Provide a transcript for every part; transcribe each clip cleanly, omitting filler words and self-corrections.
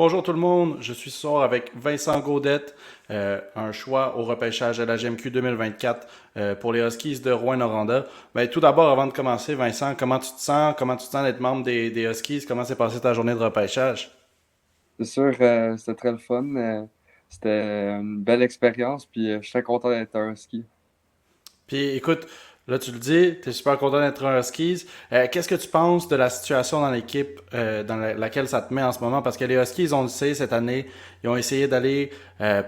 Bonjour tout le monde, je suis ce soir avec Vincent Gaudette, un choix au repêchage à la GMQ 2024 pour les Huskies de Rouyn-Noranda. Tout d'abord, avant de commencer, Vincent, comment tu te sens? Comment tu te sens d'être membre des Huskies? Comment s'est passée ta journée de repêchage? C'est sûr, c'était très le fun. C'était une belle expérience, puis je suis très content d'être un ski. Puis écoute, là tu le dis, tu es super content d'être un Huskies. Qu'est-ce que tu penses de la situation dans l'équipe dans laquelle ça te met en ce moment? Parce que les Huskies, on le sait, cette année, ils ont essayé d'aller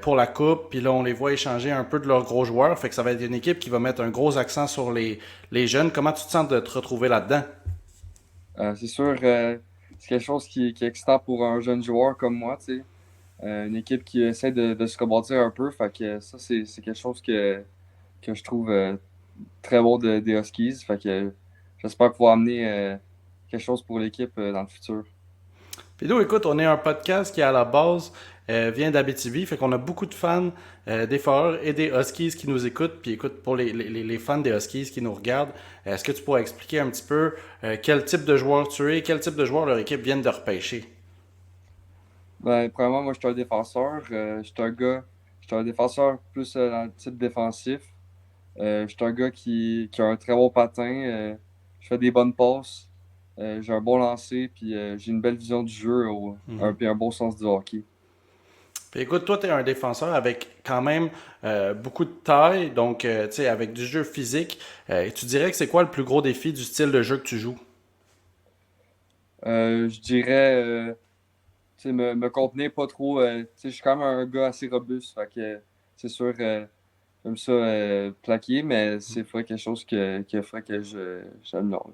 pour la coupe, puis là on les voit échanger un peu de leurs gros joueurs. Fait que ça va être une équipe qui va mettre un gros accent sur les jeunes. Comment tu te sens de te retrouver là-dedans? C'est sûr, c'est quelque chose qui est excitant pour un jeune joueur comme moi, tu sais. Une équipe qui essaie de se rebâtir un peu. Fait que ça, c'est quelque chose que je trouve très bon des Huskies. Fait que j'espère pouvoir amener quelque chose pour l'équipe dans le futur. Puis nous, écoute, on est un podcast qui, à la base, vient d'Abitibi. Fait qu'on a beaucoup de fans des Foreurs et des Huskies qui nous écoutent. Puis écoute, pour les fans des Huskies qui nous regardent, est-ce que tu pourrais expliquer un petit peu quel type de joueur tu es, quel type de joueur leur équipe vient de repêcher? Ben, premièrement, moi, je suis un défenseur. Je suis un défenseur plus dans le type défensif. Je suis un gars qui a un très bon patin. Je fais des bonnes passes. J'ai un bon lancer. Puis j'ai une belle vision du jeu. Puis un bon sens du hockey. Puis écoute, toi, tu es un défenseur avec quand même beaucoup de taille, donc tu sais, avec du jeu physique. Tu dirais que c'est quoi le plus gros défi du style de jeu que tu joues? Je dirais, tu sais, me contenir pas trop. Tu sais, je suis quand même un gars assez robuste. Fait que c'est sûr, j'aime ça plaquer, mais c'est pas quelque chose que ferait que j'améliore.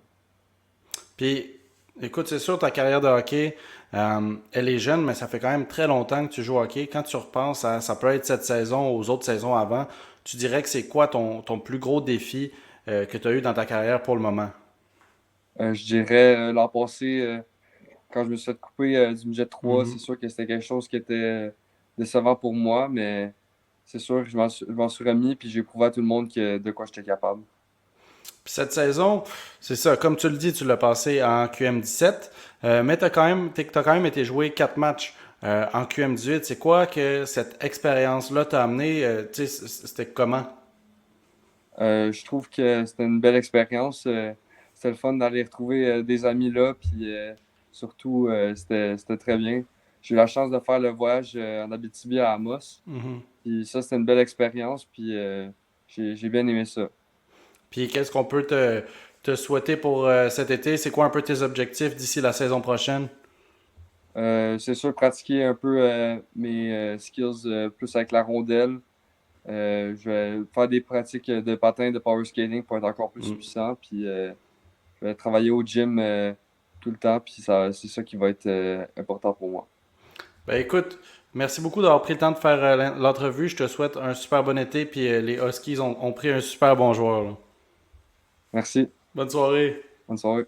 Puis, écoute, c'est sûr, ta carrière de hockey, elle est jeune, mais ça fait quand même très longtemps que tu joues au hockey. Quand tu repenses à, ça peut être cette saison ou aux autres saisons avant, tu dirais que c'est quoi ton plus gros défi que tu as eu dans ta carrière pour le moment? Je dirais l'an passé, quand je me suis fait couper du midget 3, c'est Mhm. sûr que c'était quelque chose qui était décevant pour moi, mais c'est sûr que je m'en suis remis puis j'ai prouvé à tout le monde de quoi j'étais capable. Puis cette saison, c'est ça, comme tu le dis, tu l'as passé en QM17, mais t'as quand même été joué 4 matchs en QM18. C'est quoi que cette expérience-là t'a amené? Tu sais, c'était comment? Je trouve que c'était une belle expérience. C'était le fun d'aller retrouver des amis là, puis surtout, c'était très bien. J'ai eu la chance de faire le voyage en Abitibi à Amos, Mhm. puis ça, c'était une belle expérience, puis j'ai bien aimé ça. Puis qu'est-ce qu'on peut te souhaiter pour cet été? C'est quoi un peu tes objectifs d'ici la saison prochaine? C'est sûr, pratiquer un peu mes skills plus avec la rondelle. Je vais faire des pratiques de patin, de power skating pour être encore plus Mm. puissant. Puis je vais travailler au gym tout le temps. Puis ça, c'est ça qui va être important pour moi. Ben écoute, merci beaucoup d'avoir pris le temps de faire l'entrevue. Je te souhaite un super bon été. Puis les Huskies ont pris un super bon joueur, là. Merci. Bonne soirée. Bonne soirée.